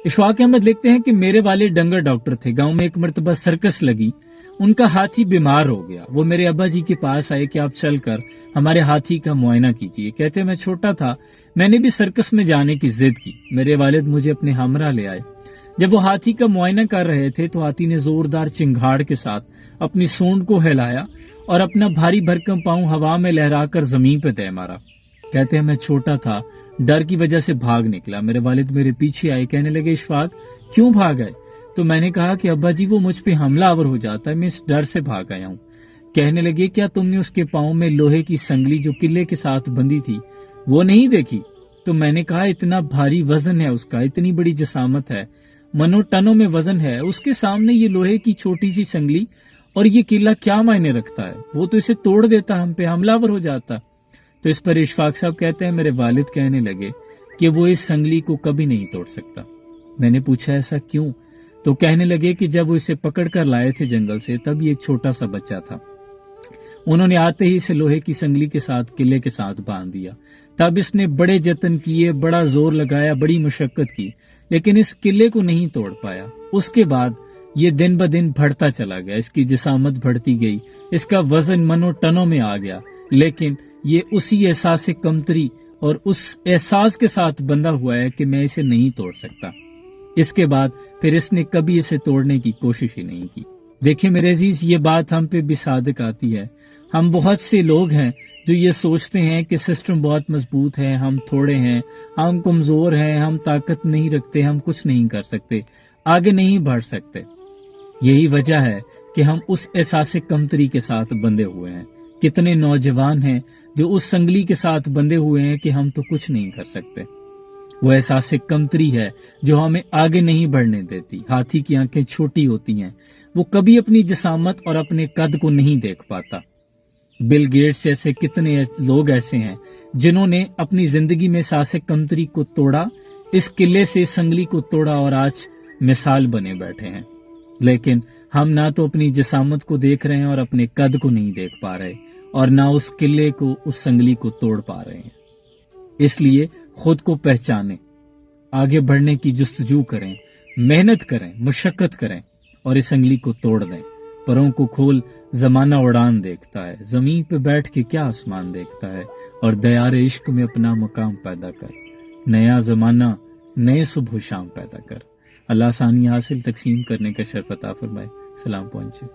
इशफाक अहमद लिखते हैं कि मेरे वालिद डंगर डॉक्टर थे। गांव में एक मर्तबा सर्कस लगी, उनका हाथी बीमार हो गया। वो मेरे अब्बा जी के पास आए कि आप चलकर हमारे हाथी का मुआयना कीजिए। कहते मैं छोटा था, मैंने भी सर्कस में जाने की जिद की। मेरे वालिद मुझे अपने हमरा ले आए। जब वो हाथी का मुआयना कर रहे थे तो हाथी ने जोरदार चिंगाड़ के साथ अपनी सूंड को हिलाया और अपना भारी भरकम पांव हवा में लहराकर जमीन पे दे मारा। कहते हैं मैं छोटा था, डर की वजह से भाग निकला। मेरे वालिद मेरे पीछे आए, कहने लगे इशफाक क्यों भाग आए? तो मैंने कहा कि अब्बा जी वो मुझ पे हमलावर हो जाता है, मैं इस डर से भाग आया हूँ। कहने लगे क्या तुमने उसके पाँव में लोहे की संगली जो किले के साथ बंधी थी वो नहीं देखी? तो मैंने कहा इतना भारी वजन है उसका, इतनी बड़ी जसामत है, मनो टनों में वजन है, उसके सामने ये लोहे की छोटी सी संगली और ये किला क्या मायने रखता है? वो तो इसे तोड़ देता, हम पे हमलावर हो जाता। तो इस पर इशफाक साहब कहते हैं मेरे वालिद कहने लगे कि वो इस संगली को कभी नहीं तोड़ सकता। मैंने पूछा ऐसा क्यों? तो कहने लगे कि जब वो इसे पकड़ कर लाए थे जंगल से तब ये एक छोटा सा बच्चा था। उन्होंने आते ही इसे लोहे की संगली के साथ किले के साथ बांध दिया। तब इसने बड़े जतन किए, बड़ा जोर लगाया, बड़ी मुशक्कत की, लेकिन इस किले को नहीं तोड़ पाया। उसके बाद ये दिन ब दिन बढ़ता चला गया, इसकी जिसामत बढ़ती गई, इसका वजन मनो टनों में आ गया, लेकिन ये उसी एहसास कमतरी और उस एहसास के साथ बंधा हुआ है कि मैं इसे नहीं तोड़ सकता। इसके बाद फिर इसने कभी इसे तोड़ने की कोशिश ही नहीं की। देखिए मेरे अजीज, ये बात हम पे भी सादिक आती है। हम बहुत से लोग हैं जो ये सोचते हैं कि सिस्टम बहुत मजबूत है, हम थोड़े हैं, हम कमजोर हैं, हम ताकत नहीं रखते, हम कुछ नहीं कर सकते, आगे नहीं बढ़ सकते। यही वजह है कि हम उस एहसास कमतरी के साथ बंधे हुए हैं। कितने नौजवान हैं जो उस संगली के साथ बंधे हुए हैं कि हम तो कुछ नहीं कर सकते। वो एहसास कमतरी है जो हमें आगे नहीं बढ़ने देती। हाथी की आंखें छोटी होती हैं, वो कभी अपनी जसामत और अपने कद को नहीं देख पाता। बिल गेट्स जैसे कितने लोग ऐसे हैं जिन्होंने अपनी जिंदगी में एहसास कमतरी को तोड़ा, इस किले से संगली को तोड़ा और आज मिसाल बने बैठे हैं। लेकिन हम ना तो अपनी जसामत को देख रहे हैं और अपने कद को नहीं देख पा रहे, और ना उस किले को, उस संगली को तोड़ पा रहे हैं। इसलिए खुद को पहचानें, आगे बढ़ने की जुस्तजू करें, मेहनत करें, मुशक्कत करें और इस संगली को तोड़ दें। परों को खोल, जमाना उड़ान देखता है, जमीन पे बैठ के क्या आसमान देखता है, और दयार इश्क में अपना मकाम पैदा कर। नया जमाना, नए सुबह शाम पैदा कर। अल्लाह आसानी हासिल तकसीम करने का शर्फ अता फरमाए। सलाम पहुंचे।